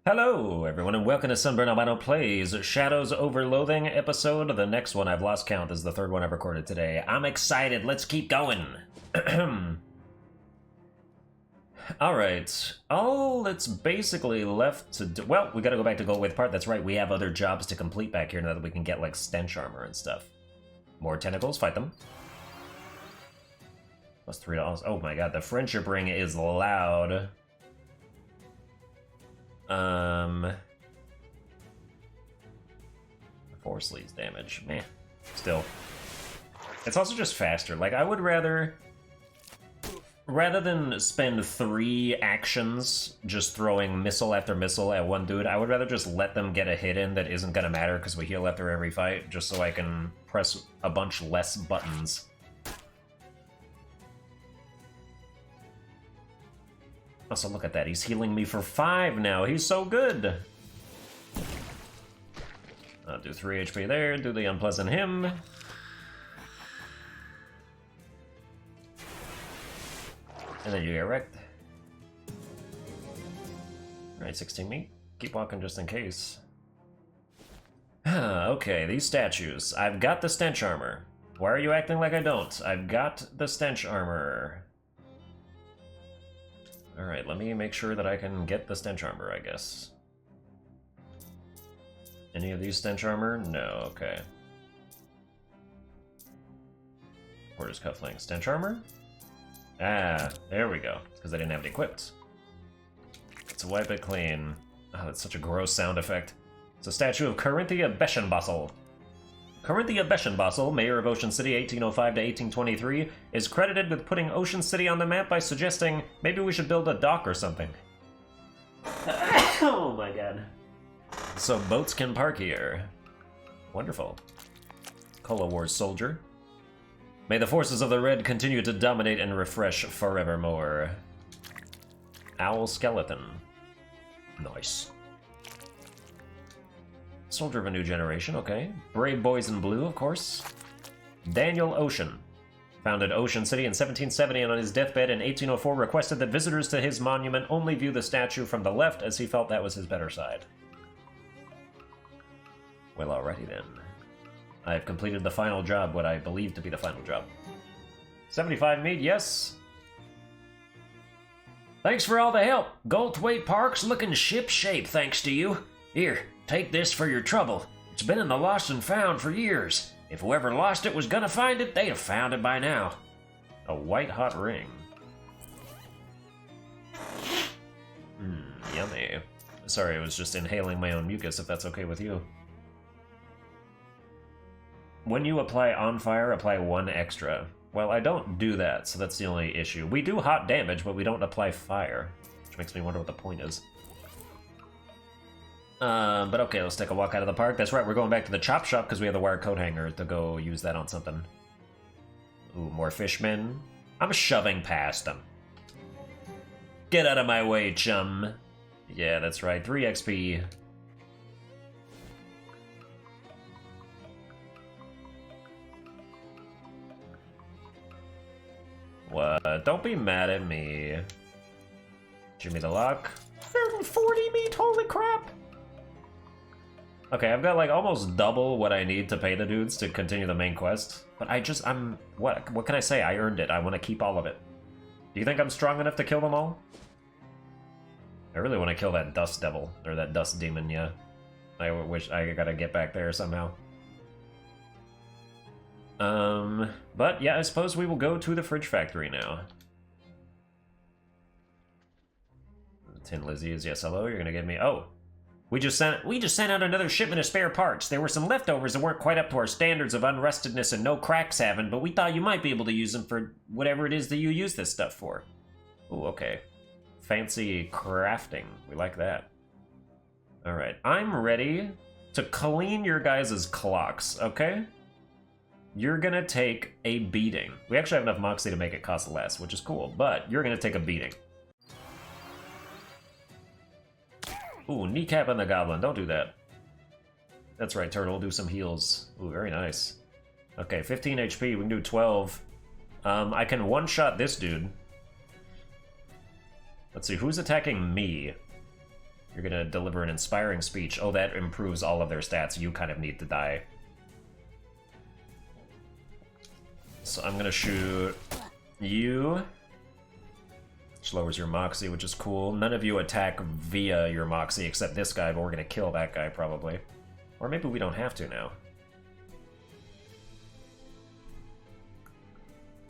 Hello, everyone, and welcome to Sunburned Albino Plays Shadows over Loathing episode. The next one I've lost count is the third one I've recorded today. I'm excited. Let's keep going. Alright, all that's basically left to do... Well, we gotta go back to Goldwave Part. That's right, we have other jobs to complete back here now that we can get, like, stench armor and stuff. More tentacles, fight them. Plus $3. Oh my god, the friendship ring is loud. Force leads damage. Meh. Still. It's also just faster. Like, I would rather than spend 3 actions just throwing missile after missile at one dude, I would rather just let them get a hit in that isn't gonna matter because we heal after every fight, just so I can press a bunch less buttons. Also, look at that. He's healing me for 5 now. He's so good. I'll do 3 HP there. Do the unpleasant him. And then you get wrecked. Alright, 16 meat. Keep walking just in case. Okay, these statues. I've got the stench armor. Why are you acting like I don't? I've got the stench armor. Alright, let me make sure that I can get the stench armor, I guess. Any of these stench armor? No, okay. Where's cufflink? Stench armor? Ah, there we go. Because I didn't have it equipped. Let's wipe it clean. Oh, that's such a gross sound effect. It's a statue of Corinthia Beschenbossel. Corinthia Beschenbossel, mayor of Ocean City 1805 to 1823, is credited with putting Ocean City on the map by suggesting maybe we should build a dock or something. Oh my god. So boats can park here. Wonderful. Cola Wars soldier. May the forces of the Red continue to dominate and refresh forevermore. Owl skeleton. Nice. Soldier of a new generation, okay. Brave boys in blue, of course. Daniel Ocean. Founded Ocean City in 1770 and on his deathbed in 1804 requested that visitors to his monument only view the statue from the left as he felt that was his better side. Well, alrighty then. I have completed the final job, what I believe to be the final job. 75 meat, yes. Thanks for all the help. Goldthwaite Park's looking ship-shape thanks to you. Here, take this for your trouble. It's been in the lost and found for years. If whoever lost it was gonna find it, they'd have found it by now. A white-hot ring. Yummy. Sorry, I was just inhaling my own mucus, if that's okay with you. When you apply on fire, apply 1 extra. Well, I don't do that, so that's the only issue. We do hot damage, but we don't apply fire, which makes me wonder what the point is. But okay, let's take a walk out of the park. That's right, we're going back to the chop shop because we have the wire coat hanger to go use that on something. Ooh, more fishmen. I'm shoving past them. Get out of my way, chum. Yeah, that's right, 3 XP. What? Don't be mad at me. Give me the lock. 40 meat, holy crap! Okay, I've got like almost double what I need to pay the dudes to continue the main quest. But what can I say? I earned it. I want to keep all of it. Do you think I'm strong enough to kill them all? I really want to kill that dust devil, or that dust demon, yeah. I wish I gotta get back there somehow. But yeah, I suppose we will go to the fridge factory now. Tin Lizzie is yes, hello, you're gonna give me, oh. We just sent out another shipment of spare parts. There were some leftovers that weren't quite up to our standards of unrustedness and no cracks having, but we thought you might be able to use them for whatever it is that you use this stuff for. Ooh, okay. Fancy crafting. We like that. Alright, I'm ready to clean your guys' clocks, okay? You're gonna take a beating. We actually have enough moxie to make it cost less, which is cool, but you're gonna take a beating. Ooh, kneecap on the goblin. Don't do that. That's right, turtle. Do some heals. Ooh, very nice. Okay, 15 HP. We can do 12. I can one-shot this dude. Let's see, who's attacking me? You're gonna deliver an inspiring speech. Oh, that improves all of their stats. You kind of need to die. So I'm gonna shoot you. Which lowers your Moxie, which is cool. None of you attack via your Moxie except this guy, but we're gonna kill that guy probably. Or maybe we don't have to now.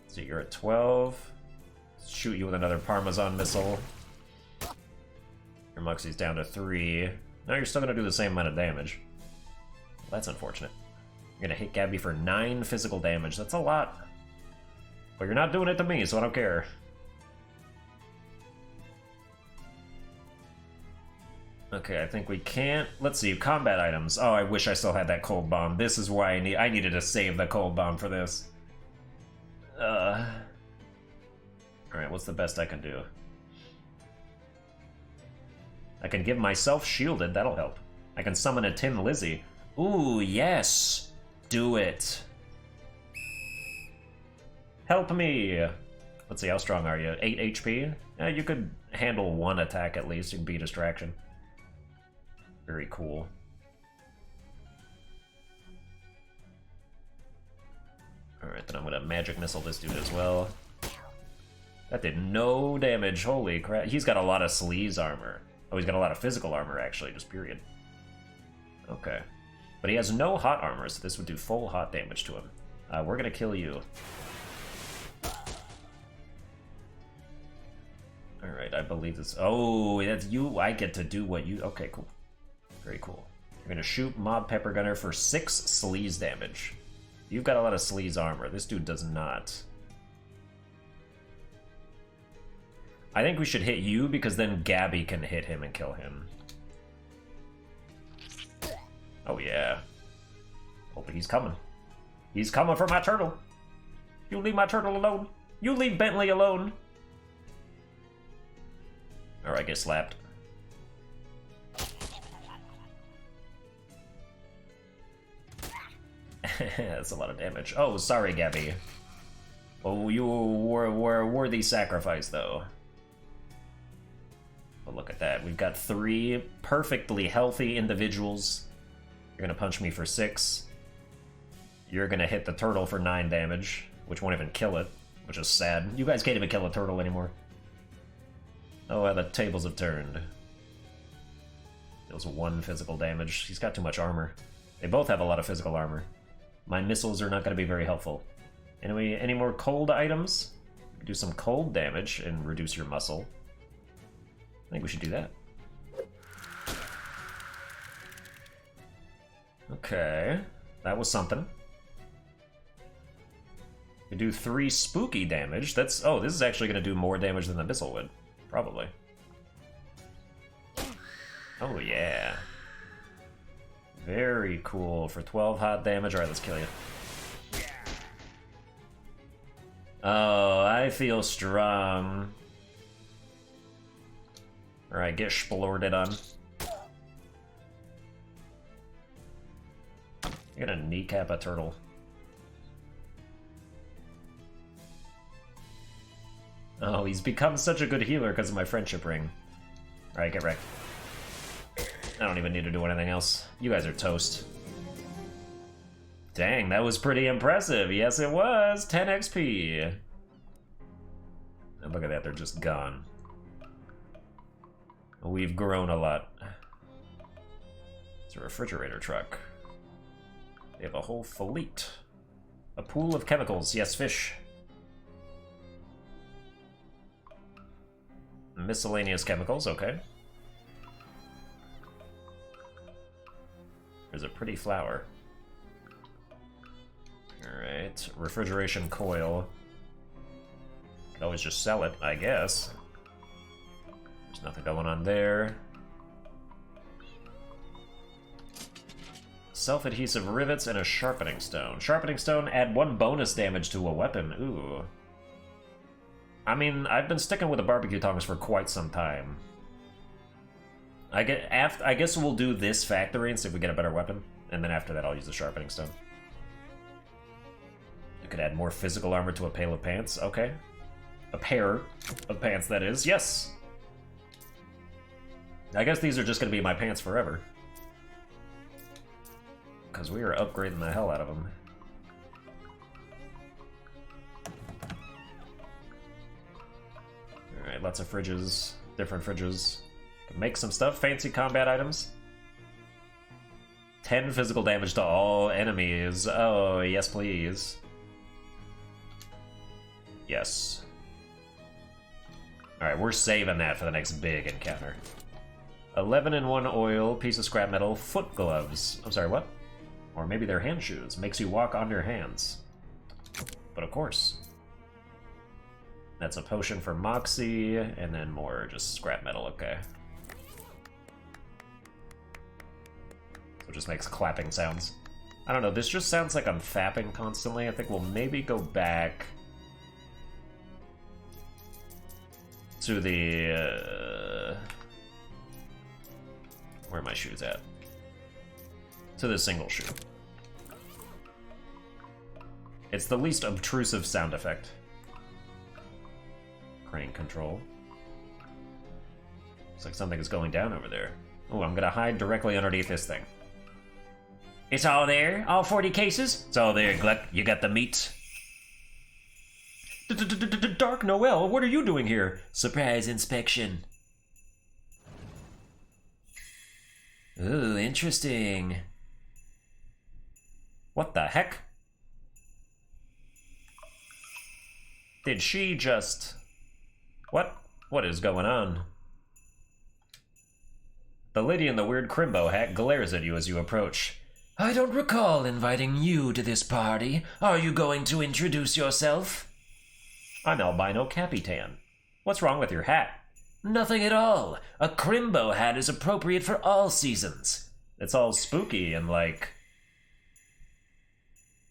So you're at 12. Shoot you with another Parmesan missile. Your Moxie's down to 3. Now you're still gonna do the same amount of damage. Well, that's unfortunate. You're gonna hit Gabby for 9 physical damage. That's a lot. But you're not doing it to me, so I don't care. Okay, I think we can't. Let's see, combat items. Oh, I wish I still had that cold bomb. This is why I needed to save the cold bomb for this. Alright, what's the best I can do? I can give myself shielded, that'll help. I can summon a Tin Lizzie. Ooh, yes! Do it! Help me! Let's see, how strong are you? 8 HP? You could handle 1 attack at least, you can be a distraction. Very cool. Alright, then I'm gonna magic missile this dude as well. That did no damage, holy crap. He's got a lot of sleaze armor. Oh, he's got a lot of physical armor, actually, just period. Okay. But he has no hot armor, so this would do full hot damage to him. We're gonna kill you. Alright, I believe this. Oh, that's you. I get to do what you. Okay, cool. Very cool. You're gonna shoot Mob Pepper Gunner for 6 sleaze damage. You've got a lot of sleaze armor. This dude does not. I think we should hit you because then Gabby can hit him and kill him. Oh yeah. Oh, but he's coming. He's coming for my turtle. You leave my turtle alone. You leave Bentley alone. Or I get slapped. That's a lot of damage. Oh, sorry, Gabby. Oh, you were a worthy sacrifice, though. But look at that. We've got 3 perfectly healthy individuals. You're gonna punch me for 6. You're gonna hit the turtle for 9 damage, which won't even kill it, which is sad. You guys can't even kill a turtle anymore. Oh, well, the tables have turned. Deals 1 physical damage. He's got too much armor. They both have a lot of physical armor. My missiles are not going to be very helpful. Anyway, any more cold items? Do some cold damage and reduce your muscle. I think we should do that. Okay, that was something. We do 3 spooky damage. That's oh, this is actually going to do more damage than the missile would, probably. Oh yeah. Very cool. For 12 hot damage. Alright, let's kill you. Oh, I feel strong. Alright, get splorted on. You're gonna kneecap a turtle. Oh, he's become such a good healer because of my friendship ring. Alright, get wrecked. I don't even need to do anything else. You guys are toast. Dang, that was pretty impressive. Yes, it was. 10 XP. And look at that, they're just gone. We've grown a lot. It's a refrigerator truck. They have a whole fleet. A pool of chemicals. Yes, fish. Miscellaneous chemicals, okay. There's a pretty flower. Alright, refrigeration coil. Could always just sell it, I guess. There's nothing going on there. Self-adhesive rivets and a sharpening stone. Sharpening stone, add 1 bonus damage to a weapon. Ooh. I mean, I've been sticking with the barbecue tongs for quite some time. I guess we'll do this factory and see if we get a better weapon, and then after that I'll use the sharpening stone. You could add more physical armor to a pair of pants. Okay. A pair of pants, that is. Yes! I guess these are just gonna be my pants forever. Because we are upgrading the hell out of them. Alright, lots of fridges, different fridges. Make some stuff, fancy combat items. 10 physical damage to all enemies. Oh, yes please. Yes. Alright, we're saving that for the next big encounter. 11 in 1 oil, piece of scrap metal, foot gloves. I'm sorry, what? Or maybe they're hand shoes. Makes you walk on your hands. But of course. That's a potion for Moxie, and then more just scrap metal, okay. So it just makes clapping sounds. I don't know, this just sounds like I'm fapping constantly. I think we'll maybe go back to the, where are my shoes at? To the single shoe. It's the least obtrusive sound effect. Crane control. Looks like something is going down over there. Oh, I'm gonna hide directly underneath this thing. It's all there? All 40 cases? It's all there, Gluck. You got the meat. Dark Noel, what are you doing here? Surprise inspection. Ooh, interesting. What the heck? Did she just... What? What is going on? The lady in the weird Crimbo hat glares at you as you approach. I don't recall inviting you to this party. Are you going to introduce yourself? I'm Albino Capitan. What's wrong with your hat? Nothing at all. A Crimbo hat is appropriate for all seasons. It's all spooky and like...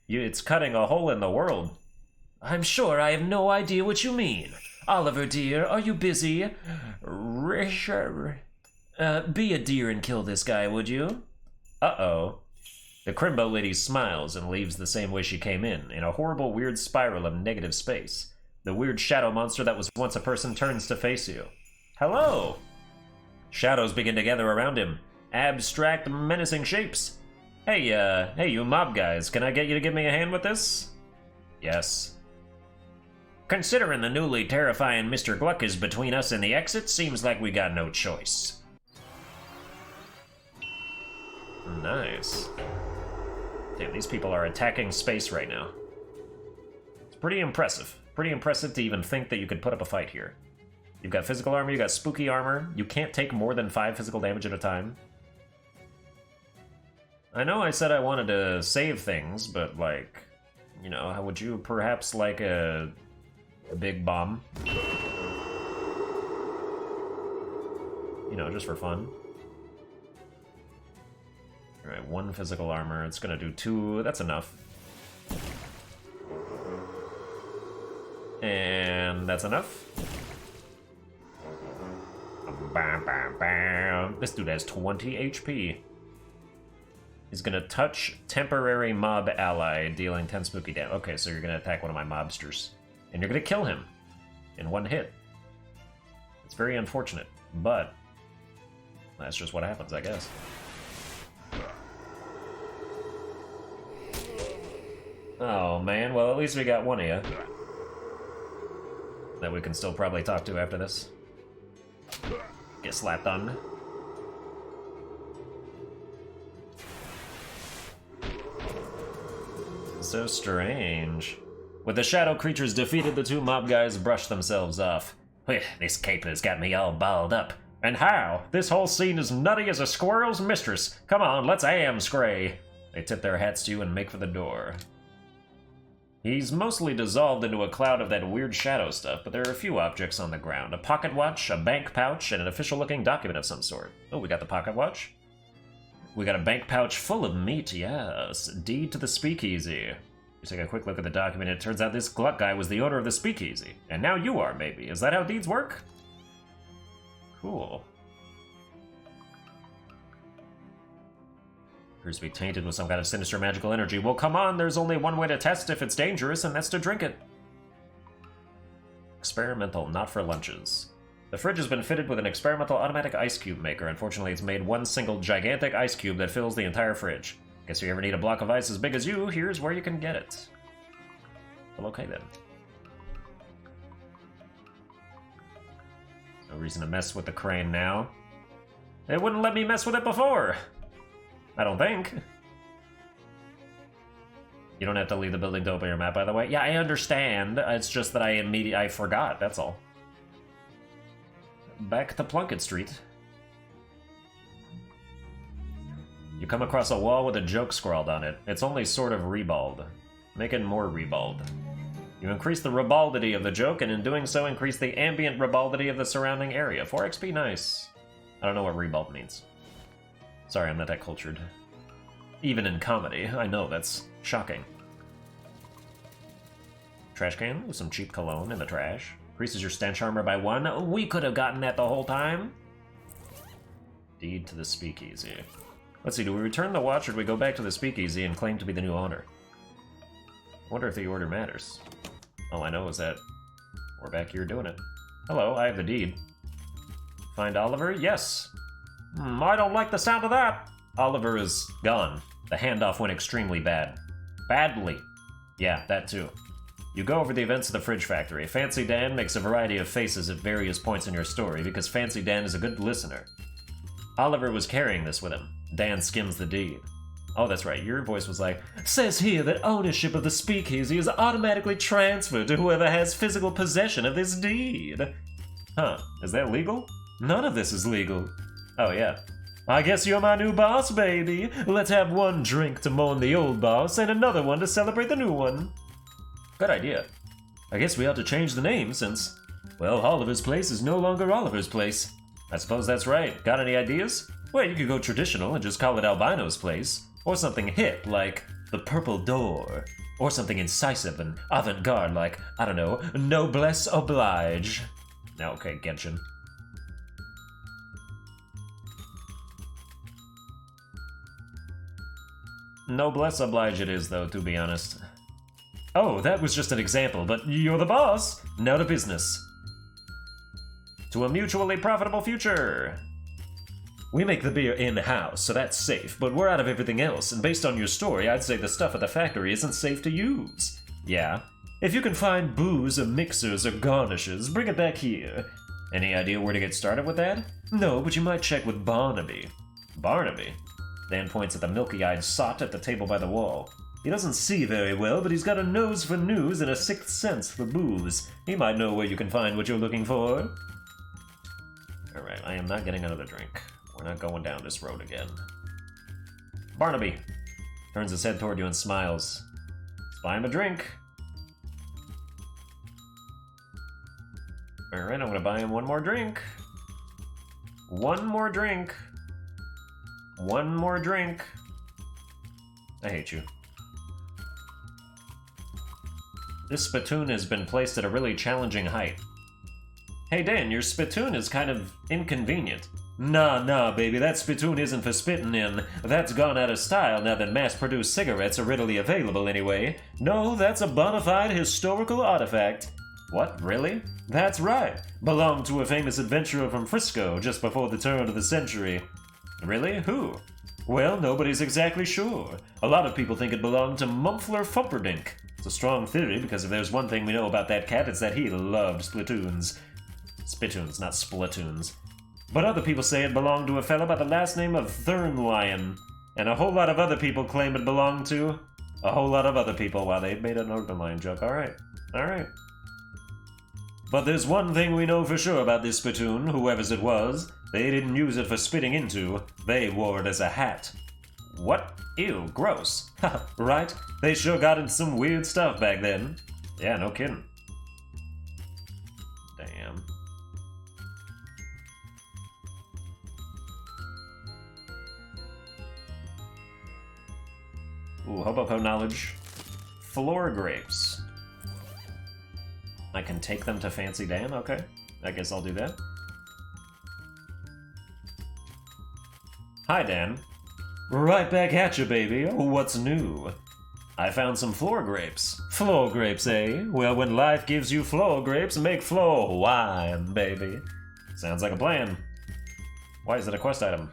It's cutting a hole in the world. I'm sure I have no idea what you mean. Oliver, dear, are you busy? Be a deer and kill this guy, would you? Uh-oh. The Crimbo lady smiles and leaves the same way she came in a horrible, weird spiral of negative space. The weird shadow monster that was once a person turns to face you. Hello! Shadows begin to gather around him. Abstract, menacing shapes. Hey, you mob guys, can I get you to give me a hand with this? Yes. Considering the newly terrifying Mr. Gluck is between us and the exit, seems like we got no choice. Nice. Damn, these people are attacking space right now. It's pretty impressive. Pretty impressive to even think that you could put up a fight here. You've got physical armor, you got spooky armor. You can't take more than 5 physical damage at a time. I know I said I wanted to save things, but like, you know, how would you perhaps like a big bomb? You know, just for fun. Alright, 1 physical armor. It's gonna do 2. That's enough. And that's enough. Bam, bam, bam. This dude has 20 HP. He's gonna touch temporary mob ally, dealing 10 spooky damage. Okay, so you're gonna attack one of my mobsters. And you're gonna kill him in 1 hit. It's very unfortunate, but that's just what happens, I guess. Oh man, well at least we got one of you that we can still probably talk to after this. Get slapped on. So strange. With the shadow creatures defeated, the 2 mob guys brush themselves off. This caper's got me all balled up. And how? This whole scene is nutty as a squirrel's mistress. Come on, let's scray. They tip their hats to you and make for the door. He's mostly dissolved into a cloud of that weird shadow stuff, but there are a few objects on the ground. A pocket watch, a bank pouch, and an official-looking document of some sort. Oh, we got the pocket watch? We got a bank pouch full of meat, yes. Deed to the speakeasy. You take a quick look at the document, and it turns out this Gluck guy was the owner of the speakeasy. And now you are, maybe. Is that how deeds work? Cool. Appears to be tainted with some kind of sinister magical energy. Well, come on, there's only one way to test if it's dangerous, and that's to drink it. Experimental, not for lunches. The fridge has been fitted with an experimental automatic ice cube maker. Unfortunately, it's made one single gigantic ice cube that fills the entire fridge. Guess if you ever need a block of ice as big as you, here's where you can get it. Well, okay then. No reason to mess with the crane now. It wouldn't let me mess with it before. I don't think. You don't have to leave the building to open your map, by the way. Yeah, I understand. It's just that I forgot, that's all. Back to Plunkett Street. You come across a wall with a joke scrawled on it. It's only sort of ribald. Make it more ribald. You increase the ribaldity of the joke, and in doing so, increase the ambient ribaldity of the surrounding area. 4 XP, nice. I don't know what ribald means. Sorry, I'm not that cultured. Even in comedy, I know, that's shocking. Trash can with some cheap cologne in the trash. Increases your stench armor by 1. We could have gotten that the whole time. Deed to the speakeasy. Let's see, do we return the watch or do we go back to the speakeasy and claim to be the new owner? I wonder if the order matters. All I know is that we're back here doing it. Hello, I have the deed. Find Oliver? Yes. I don't like the sound of that. Oliver is gone. The handoff went extremely bad. Badly. Yeah, that too. You go over the events of the fridge factory. Fancy Dan makes a variety of faces at various points in your story because Fancy Dan is a good listener. Oliver was carrying this with him. Dan skims the deed. Oh, that's right, your voice was like, says here that ownership of the speakeasy is automatically transferred to whoever has physical possession of this deed. Huh, is that legal? None of this is legal. Oh, yeah. I guess you're my new boss, baby. Let's have one drink to mourn the old boss and another one to celebrate the new one. Good idea. I guess we ought to change the name since, well, Oliver's Place is no longer Oliver's Place. I suppose that's right. Got any ideas? Well, you could go traditional and just call it Albino's Place. Or something hip like the Purple Door. Or something incisive and avant-garde like, I don't know, Noblesse Oblige. Now, okay, Genshin. Noblesse Oblige it is, though, to be honest. Oh, that was just an example, but you're the boss! Now to business. To a mutually profitable future! We make the beer in-house, so that's safe, but we're out of everything else, and based on your story, I'd say the stuff at the factory isn't safe to use. Yeah? If you can find booze or mixers or garnishes, bring it back here. Any idea where to get started with that? No, but you might check with Barnaby. Barnaby? Dan points at the milky-eyed sot at the table by the wall. He doesn't see very well, but he's got a nose for news and a sixth sense for booze. He might know where you can find what you're looking for. Alright, I am not getting another drink. We're not going down this road again. Barnaby turns his head toward you and smiles. Let's buy him a drink. Alright, I'm gonna buy him one more drink. One more drink. One more drink. I hate you. This spittoon has been placed at a really challenging height. Hey Dan, your spittoon is kind of inconvenient. Nah, baby, that spittoon isn't for spitting in. That's gone out of style now that mass-produced cigarettes are readily available anyway. No, that's a bona fide historical artifact. What, really? That's right. Belonged to a famous adventurer from Frisco just before the turn of the century. Really? Who? Well, nobody's exactly sure. A lot of people think it belonged to Mumpfler Fumperdink. It's a strong theory because if there's one thing we know about that cat, it's that he loved splatoons. Spittoons, not splatoons. But other people say it belonged to a fella by the last name of Thurnlion. And a whole lot of other people claim it belonged to a whole lot of other people. Wow, they made an Urbanline joke. Alright. But there's one thing we know for sure about this spittoon, whoever's it was. They didn't use it for spitting into. They wore it as a hat. What? Ew, gross. Right? They sure got into some weird stuff back then. Yeah, no kidding. Damn. Ooh, Hobopo knowledge. Floor grapes. I can take them to Fancy Dan? Okay. I guess I'll do that. Hi, Dan. Right back at you, baby. What's new? I found some floor grapes. Floor grapes, eh? Well, when life gives you floor grapes, make floor wine, baby. Sounds like a plan. Why is it a quest item?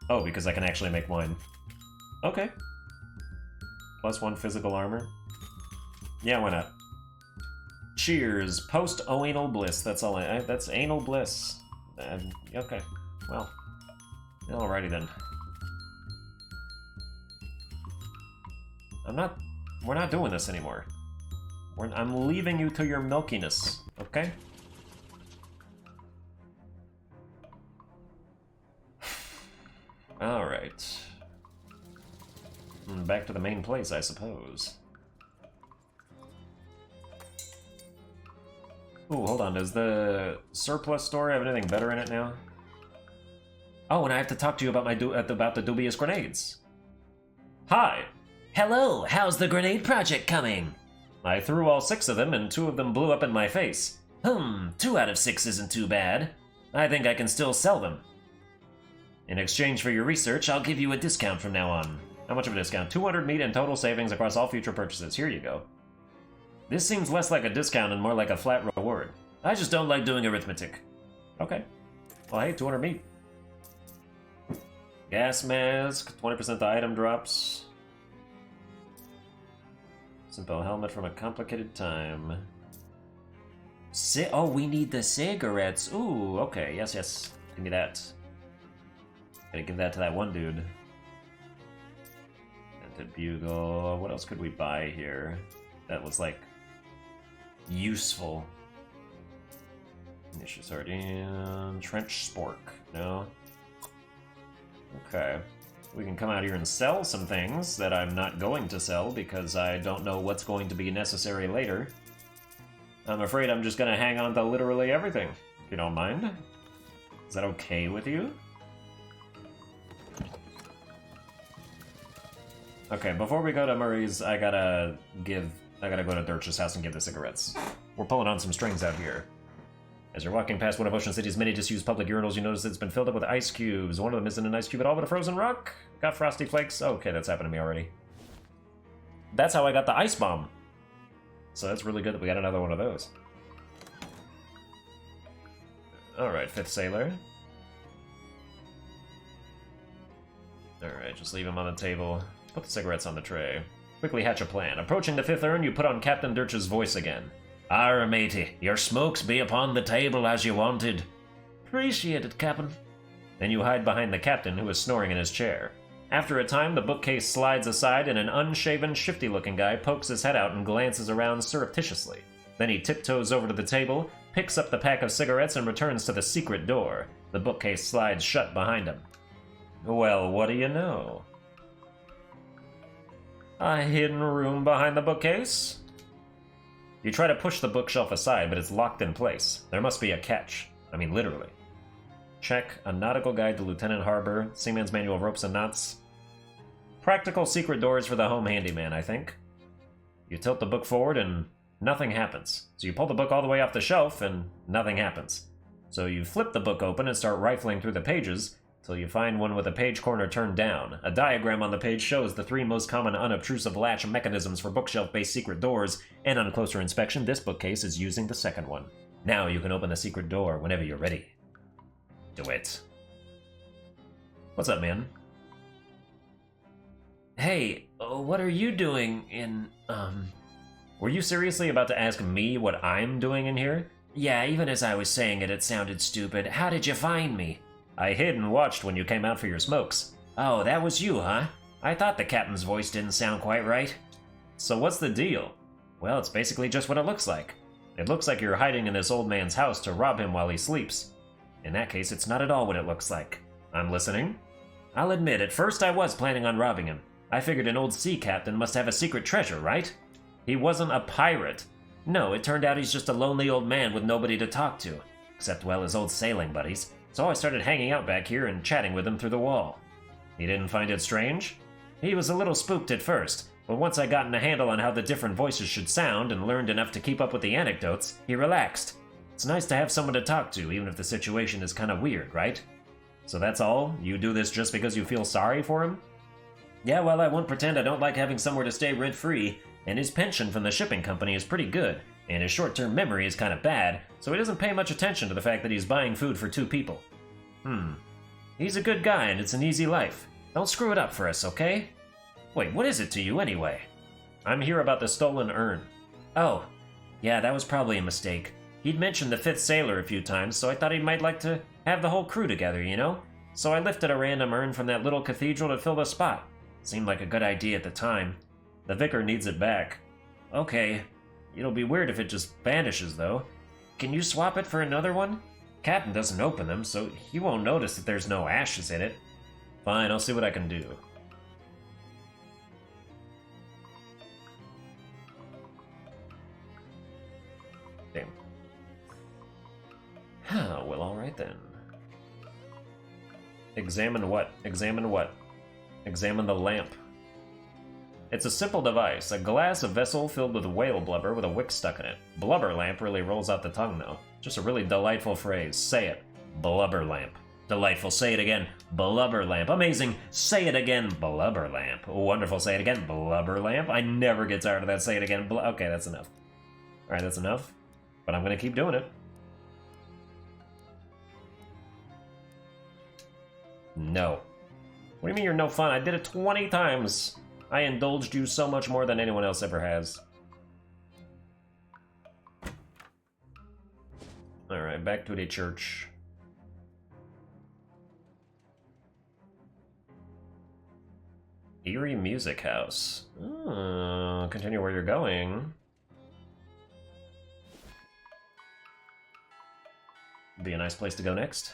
Oh, because I can actually make wine. Okay. +1 physical armor. Yeah, why not? Cheers. Post-anal bliss. That's all that's anal bliss. Okay. Well. Alrighty then. We're not doing this anymore. I'm leaving you to your milkiness, okay? Alright. Back to the main place, I suppose. Ooh, hold on. Does the surplus store have anything better in it now? Oh, and I have to talk to you about about the dubious grenades. Hi. Hello, how's the grenade project coming? I threw all 6 of them, and 2 of them blew up in my face. 2 out of 6 isn't too bad. I think I can still sell them. In exchange for your research, I'll give you a discount from now on. How much of a discount? 200 meat and total savings across all future purchases. Here you go. This seems less like a discount and more like a flat reward. I just don't like doing arithmetic. Okay. Well, hey, 200 meat. Gas mask, 20% the item drops. Simple helmet from a complicated time. Oh, we need the cigarettes. Ooh, okay, yes. Give me that. Gotta give that to that one dude. Dented bugle. What else could we buy here? That was like useful. Initial sardine. Trench spork. No. Okay. We can come out here and sell some things that I'm not going to sell because I don't know what's going to be necessary later. I'm afraid I'm just gonna hang on to literally everything, if you don't mind. Is that okay with you? Okay, before we go to Murray's, I gotta go to Dirch's house and give the cigarettes. We're pulling on some strings out here. As you're walking past one of Ocean City's many disused public urinals, you notice it's been filled up with ice cubes. One of them isn't an ice cube at all, but a frozen rock. Got frosty flakes. Okay, that's happened to me already. That's how I got the ice bomb. So that's really good that we got another one of those. Alright, 5th Sailor. Alright, just leave him on the table. Put the cigarettes on the tray. Quickly hatch a plan. Approaching the 5th urn, you put on Captain Dirch's voice again. Arr, matey, your smokes be upon the table as you wanted. Appreciate it, Captain. Then you hide behind the captain, who is snoring in his chair. After a time, the bookcase slides aside and an unshaven, shifty-looking guy pokes his head out and glances around surreptitiously. Then he tiptoes over to the table, picks up the pack of cigarettes, and returns to the secret door. The bookcase slides shut behind him. Well, what do you know? A hidden room behind the bookcase? You try to push the bookshelf aside, but it's locked in place. There must be a catch. I mean, literally. Check. A nautical guide to Lieutenant Harbor. Seaman's manual of ropes and knots. Practical secret doors for the home handyman, I think. You tilt the book forward and nothing happens. So you pull the book all the way off the shelf and nothing happens. So you flip the book open and start rifling through the pages till you find one with a page corner turned down. A diagram on the page shows the 3 most common unobtrusive latch mechanisms for bookshelf-based secret doors, and on closer inspection, this bookcase is using the second one. Now you can open the secret door whenever you're ready. Do it. What's up, man? Hey, what are you doing in, Were you seriously about to ask me what I'm doing in here? Yeah, even as I was saying it, it sounded stupid. How did you find me? I hid and watched when you came out for your smokes. Oh, that was you, huh? I thought the captain's voice didn't sound quite right. So what's the deal? Well, it's basically just what it looks like. It looks like you're hiding in this old man's house to rob him while he sleeps. In that case, it's not at all what it looks like. I'm listening. I'll admit, at first I was planning on robbing him. I figured an old sea captain must have a secret treasure, right? He wasn't a pirate. No, it turned out he's just a lonely old man with nobody to talk to. Except, well, his old sailing buddies. So I started hanging out back here and chatting with him through the wall. He didn't find it strange? He was a little spooked at first, but once I got a handle on how the different voices should sound and learned enough to keep up with the anecdotes, he relaxed. It's nice to have someone to talk to, even if the situation is kind of weird, right? So that's all? You do this just because you feel sorry for him? Yeah, well, I won't pretend I don't like having somewhere to stay rent-free, and his pension from the shipping company is pretty good, and his short-term memory is kind of bad, so he doesn't pay much attention to the fact that he's buying food for 2 people. He's a good guy and it's an easy life. Don't screw it up for us, okay? Wait, what is it to you anyway? I'm here about the stolen urn. Oh, yeah, that was probably a mistake. He'd mentioned the 5th sailor a few times, so I thought he might like to have the whole crew together, you know? So I lifted a random urn from that little cathedral to fill the spot. Seemed like a good idea at the time. The vicar needs it back. Okay. It'll be weird if it just vanishes, though. Can you swap it for another one? Captain doesn't open them, so he won't notice that there's no ashes in it. Fine, I'll see what I can do. Damn. Well, alright then. Examine what? Examine what? Examine the lamp. It's a simple device, a glass vessel filled with whale blubber with a wick stuck in it. Blubber lamp really rolls out the tongue, though. Just a really delightful phrase. Say it. Blubber lamp. Delightful. Say it again. Blubber lamp. Amazing. Say it again. Blubber lamp. Wonderful. Say it again. Blubber lamp. I never get tired of that. Say it again. Okay, that's enough. Alright, that's enough. But I'm gonna keep doing it. No. What do you mean you're no fun? I did it 20 times. I indulged you so much more than anyone else ever has. Alright, back to the church. Eerie Music House. Continue where you're going. Be a nice place to go next.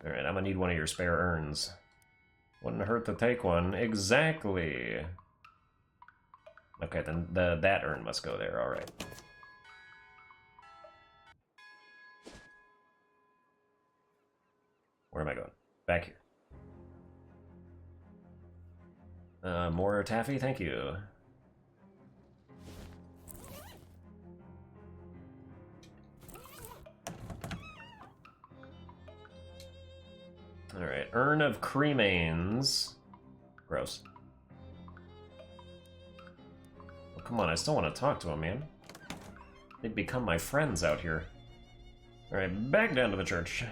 Alright, I'm gonna need one of your spare urns. Wouldn't hurt to take one. Exactly. Okay, then that urn must go there, alright. Where am I going? Back here. More taffy, thank you. Alright, Urn of Cremains. Gross. Oh, come on, I still want to talk to him, man. They'd become my friends out here. Alright, back down to the church.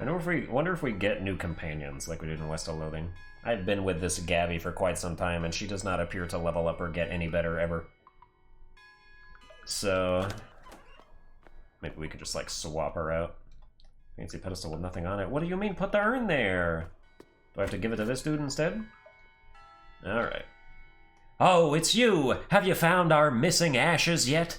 I wonder if we get new companions like we did in West of Loathing. I've been with this Gabby for quite some time, and she does not appear to level up or get any better ever. So maybe we could just like swap her out. Fancy pedestal with nothing on it. What do you mean put the urn there? Do I have to give it to this dude instead? Alright. Oh, it's you! Have you found our missing ashes yet?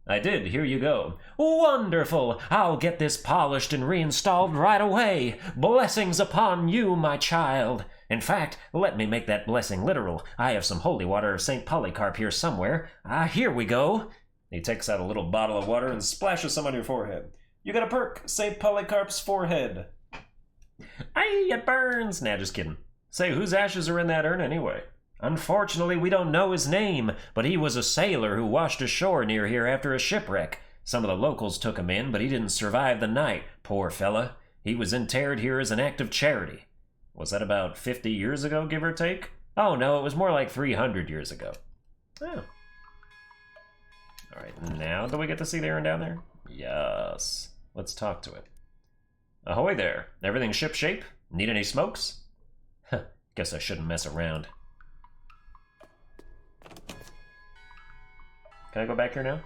I did, here you go. Wonderful! I'll get this polished and reinstalled right away. Blessings upon you, my child. In fact, let me make that blessing literal. I have some holy water of St. Polycarp here somewhere. Here we go. He takes out a little bottle of water and splashes some on your forehead. You got a perk, St. Polycarp's forehead. Aye, it burns. Nah, just kidding. Say, whose ashes are in that urn anyway? Unfortunately, we don't know his name, but he was a sailor who washed ashore near here after a shipwreck. Some of the locals took him in, but he didn't survive the night, poor fella. He was interred here as an act of charity. Was that about 50 years ago, give or take? Oh no, it was more like 300 years ago. Oh. Alright, now do we get to see the urn down there? Yes. Let's talk to it. Ahoy there. Everything shipshape? Need any smokes? Huh, guess I shouldn't mess around. Can I go back here now?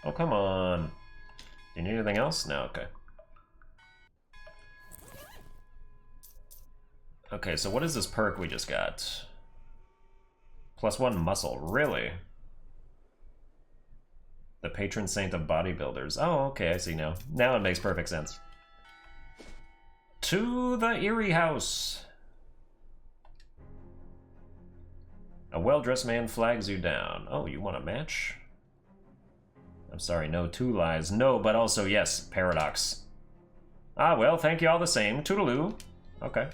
Oh, come on. Do you need anything else? No, okay. Okay, so what is this perk we just got? +1 muscle, really? The patron saint of bodybuilders. Oh, okay, I see now. Now it makes perfect sense. To the Eerie House. A well-dressed man flags you down. Oh, you want a match? I'm sorry, no 2 lies. No, but also yes, paradox. Ah, well, thank you all the same. Toodaloo. Okay.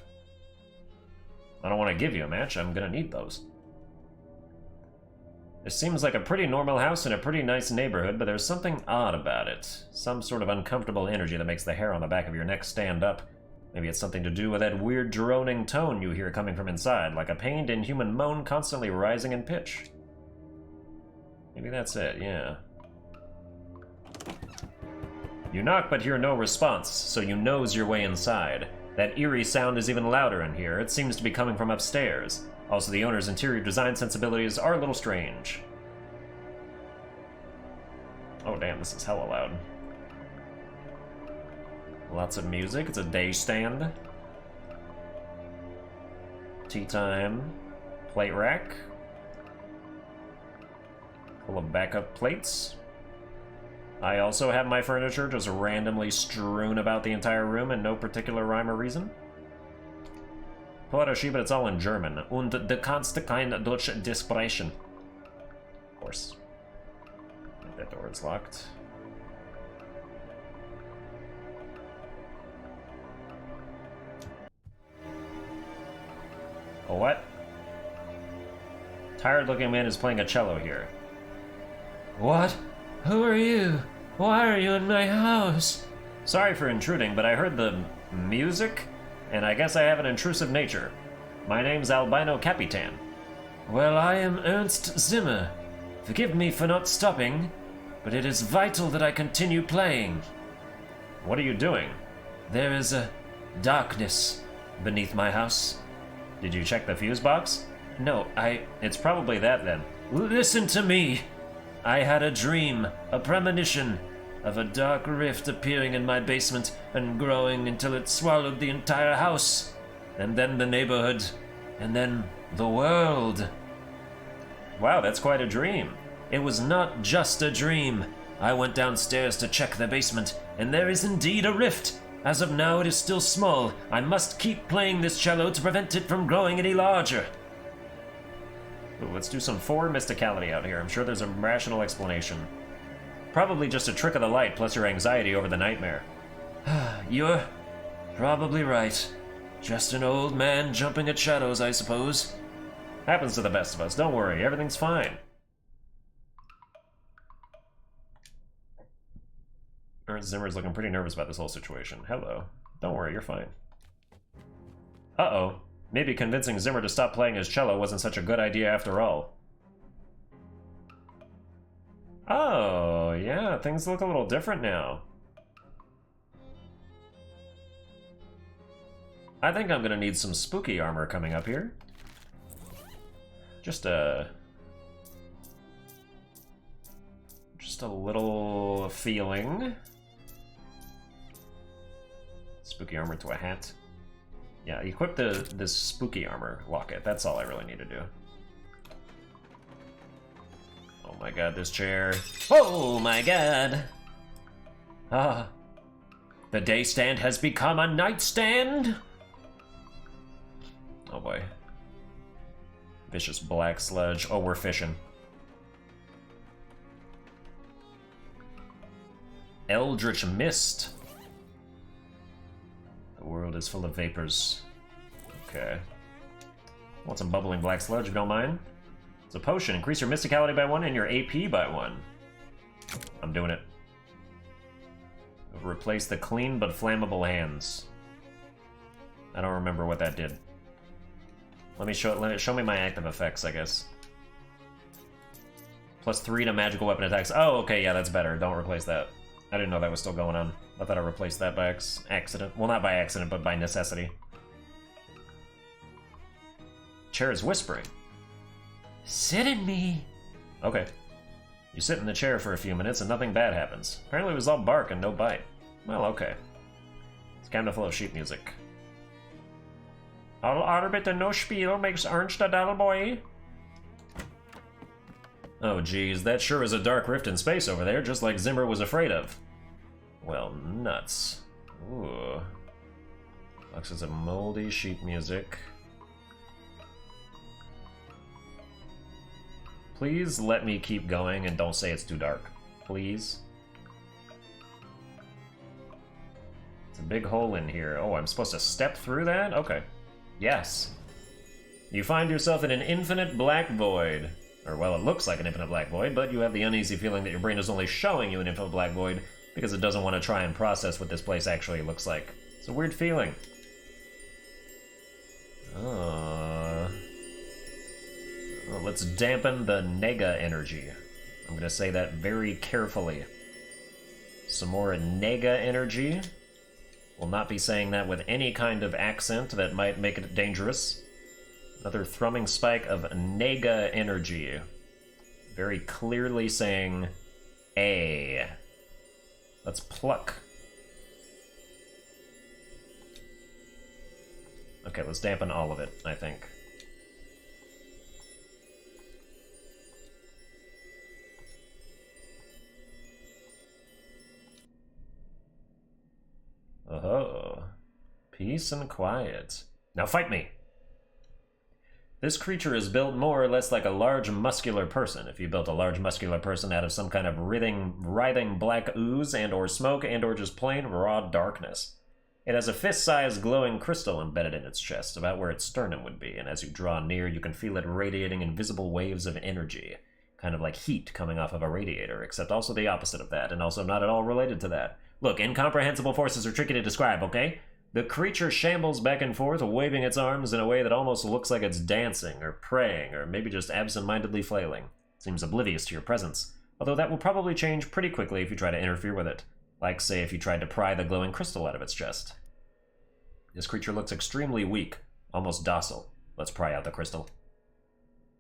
I don't want to give you a match. I'm gonna need those. This seems like a pretty normal house in a pretty nice neighborhood, but there's something odd about it. Some sort of uncomfortable energy that makes the hair on the back of your neck stand up. Maybe it's something to do with that weird droning tone you hear coming from inside, like a pained inhuman moan constantly rising in pitch. Maybe that's it, yeah. You knock but hear no response, so you nose your way inside. That eerie sound is even louder in here. It seems to be coming from upstairs. Also, the owner's interior design sensibilities are a little strange. Oh damn, this is hella loud. Lots of music. It's a day stand. Tea time. Plate rack. Full of backup plates. I also have my furniture just randomly strewn about the entire room in no particular rhyme or reason. Pull out a sheet, but it's all in German. Und de kannst kein Deutsch sprechen. Of course. That door is locked. A what? Tired-looking man is playing a cello here. What? Who are you? Why are you in my house? Sorry for intruding, but I heard the music, and I guess I have an intrusive nature. My name's Albino Capitan. Well, I am Ernst Zimmer. Forgive me for not stopping, but it is vital that I continue playing. What are you doing? There is a darkness beneath my house. Did you check the fuse box? No, it's probably that then. Listen to me! I had a dream, a premonition, of a dark rift appearing in my basement and growing until it swallowed the entire house, and then the neighborhood, and then the world. Wow, that's quite a dream. It was not just a dream. I went downstairs to check the basement, and there is indeed a rift. As of now, it is still small. I must keep playing this cello to prevent it from growing any larger. Ooh, let's do some forward mysticality out here. I'm sure there's a rational explanation. Probably just a trick of the light, plus your anxiety over the nightmare. You're probably right. Just an old man jumping at shadows, I suppose. Happens to the best of us. Don't worry, everything's fine. Ernst Zimmer's looking pretty nervous about this whole situation. Hello. Don't worry, you're fine. Uh-oh. Maybe convincing Zimmer to stop playing his cello wasn't such a good idea after all. Oh, yeah, things look a little different now. I think I'm gonna need some spooky armor coming up here. Just a little feeling. Spooky armor to a hat. Yeah, equip this spooky armor locket. That's all I really need to do. Oh my god, this chair. Oh my god! Ah. The day stand has become a nightstand? Oh boy. Vicious black sludge. Oh, we're fishing. Eldritch mist. The world is full of vapors. Okay. Want some bubbling black sludge, if you don't mind? It's a potion. Increase your mysticality by 1 and your AP by 1. I'm doing it. Replace the clean but flammable hands. I don't remember what that did. Let it show me my active effects, I guess. +3 to magical weapon attacks. Oh, okay, yeah, that's better. Don't replace that. I didn't know that was still going on. I thought I replaced that by accident. Well, not by accident, but by necessity. Chair is whispering. Sit in me. Okay. You sit in the chair for a few minutes and nothing bad happens. Apparently it was all bark and no bite. Well, okay. It's kind of full of sheet music. All Arbeit and no Spiel makes Ernst a dull boy. Oh geez, that sure is a dark rift in space over there, just like Zimmer was afraid of. Well, nuts. Ooh. Boxes of moldy sheet music. Please let me keep going and don't say it's too dark. Please. It's a big hole in here. Oh, I'm supposed to step through that? Okay. Yes. You find yourself in an infinite black void. Or, well, it looks like an infinite black void, but you have the uneasy feeling that your brain is only showing you an infinite black void because it doesn't want to try and process what this place actually looks like. It's a weird feeling. Well, let's dampen the nega energy. I'm going to say that very carefully. Some more nega energy. Will not be saying that with any kind of accent that might make it dangerous. Another thrumming spike of nega energy. Very clearly saying A. Let's pluck. Okay, let's dampen all of it, I think. Oh, peace and quiet. Now fight me! This creature is built more or less like a large muscular person. If you built a large muscular person out of some kind of writhing black ooze and or smoke and or just plain raw darkness. It has a fist-sized glowing crystal embedded in its chest, about where its sternum would be, and as you draw near, you can feel it radiating invisible waves of energy. Kind of like heat coming off of a radiator, except also the opposite of that, and also not at all related to that. Look, incomprehensible forces are tricky to describe, okay? The creature shambles back and forth, waving its arms in a way that almost looks like it's dancing, or praying, or maybe just absent-mindedly flailing. Seems oblivious to your presence, although that will probably change pretty quickly if you try to interfere with it. Like, say, if you tried to pry the glowing crystal out of its chest. This creature looks extremely weak, almost docile. Let's pry out the crystal.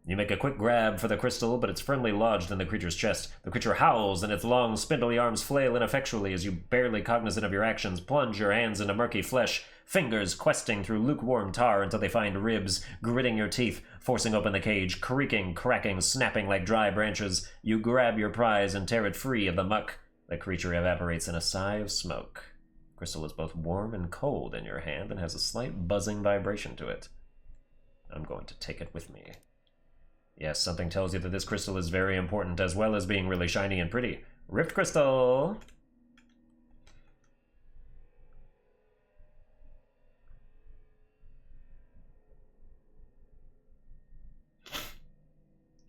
You make a quick grab for the crystal, but it's firmly lodged in the creature's chest. The creature howls, and its long, spindly arms flail ineffectually as you, barely cognizant of your actions, plunge your hands into murky flesh, fingers questing through lukewarm tar until they find ribs, gritting your teeth, forcing open the cage, creaking, cracking, snapping like dry branches. You grab your prize and tear it free of the muck. The creature evaporates in a sigh of smoke. Crystal is both warm and cold in your hand and has a slight buzzing vibration to it. I'm going to take it with me. Yes, something tells you that this crystal is very important, as well as being really shiny and pretty. Rift crystal!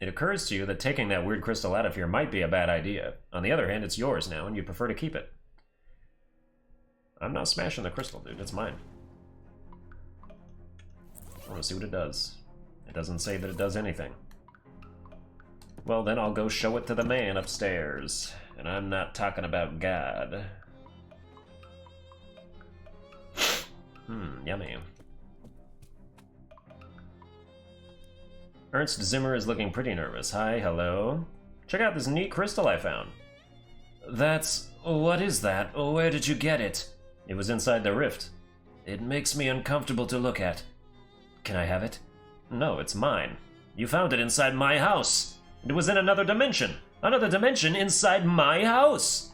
It occurs to you that taking that weird crystal out of here might be a bad idea. On the other hand, it's yours now, and you prefer to keep it. I'm not smashing the crystal, dude. It's mine. I want to see what it does. It doesn't say that it does anything. Well, then I'll go show it to the man upstairs. And I'm not talking about God. Yummy. Ernst Zimmer is looking pretty nervous. Hi, hello. Check out this neat crystal I found. What is that? Where did you get it? It was inside the rift. It makes me uncomfortable to look at. Can I have it? No, it's mine. You found it inside my house. It was in another dimension. Another dimension inside my house.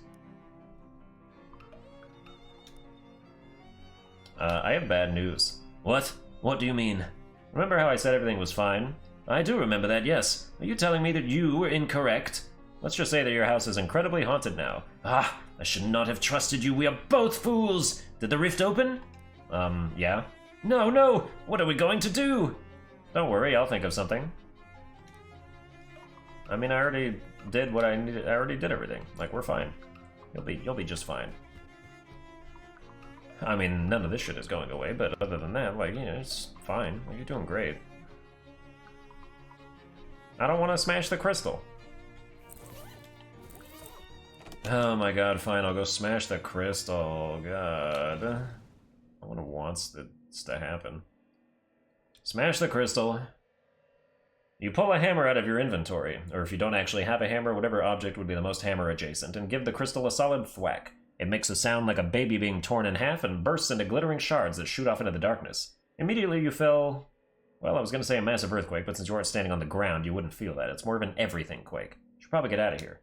I have bad news. What? What do you mean? Remember how I said everything was fine? I do remember that, yes. Are you telling me that you were incorrect? Let's just say that your house is incredibly haunted now. Ah, I should not have trusted you. We are both fools. Did the rift open? Yeah. No. What are we going to do? Don't worry, I'll think of something. I mean, I already did what I needed. I already did everything. Like, we're fine. You'll be just fine. I mean, none of this shit is going away, but other than that, like, it's fine. Like, you're doing great. I don't want to smash the crystal. Oh my god, fine, I'll go smash the crystal. God. I wants this to happen. Smash the crystal. You pull a hammer out of your inventory, or if you don't actually have a hammer, whatever object would be the most hammer adjacent, and give the crystal a solid thwack. It makes a sound like a baby being torn in half and bursts into glittering shards that shoot off into the darkness. Immediately you feel... Well, I was going to say a massive earthquake, but since you aren't standing on the ground, you wouldn't feel that. It's more of an everything quake. You should probably get out of here.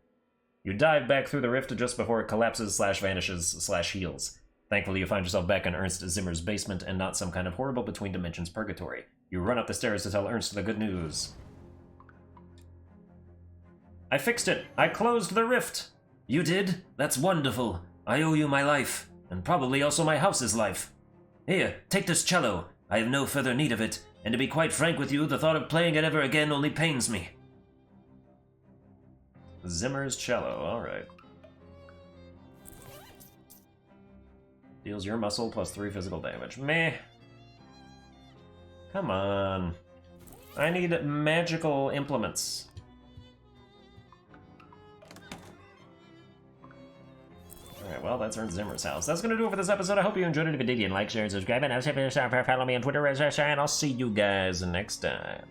You dive back through the rift just before it collapses / vanishes / heals. Thankfully, you find yourself back in Ernst Zimmer's basement and not some kind of horrible between dimensions purgatory. You run up the stairs to tell Ernst the good news. I fixed it! I closed the rift! You did? That's wonderful. I owe you my life, and probably also my house's life. Here, take this cello. I have no further need of it, and to be quite frank with you, the thought of playing it ever again only pains me. Zimmer's cello, alright. Deals your muscle plus 3 physical damage. Meh. Come on. I need magical implements. Alright, well, that's earned Zimmer's house. That's gonna do it for this episode. I hope you enjoyed it. If you did, you can like, share, and subscribe. And I'll follow me on Twitter, and I'll see you guys next time.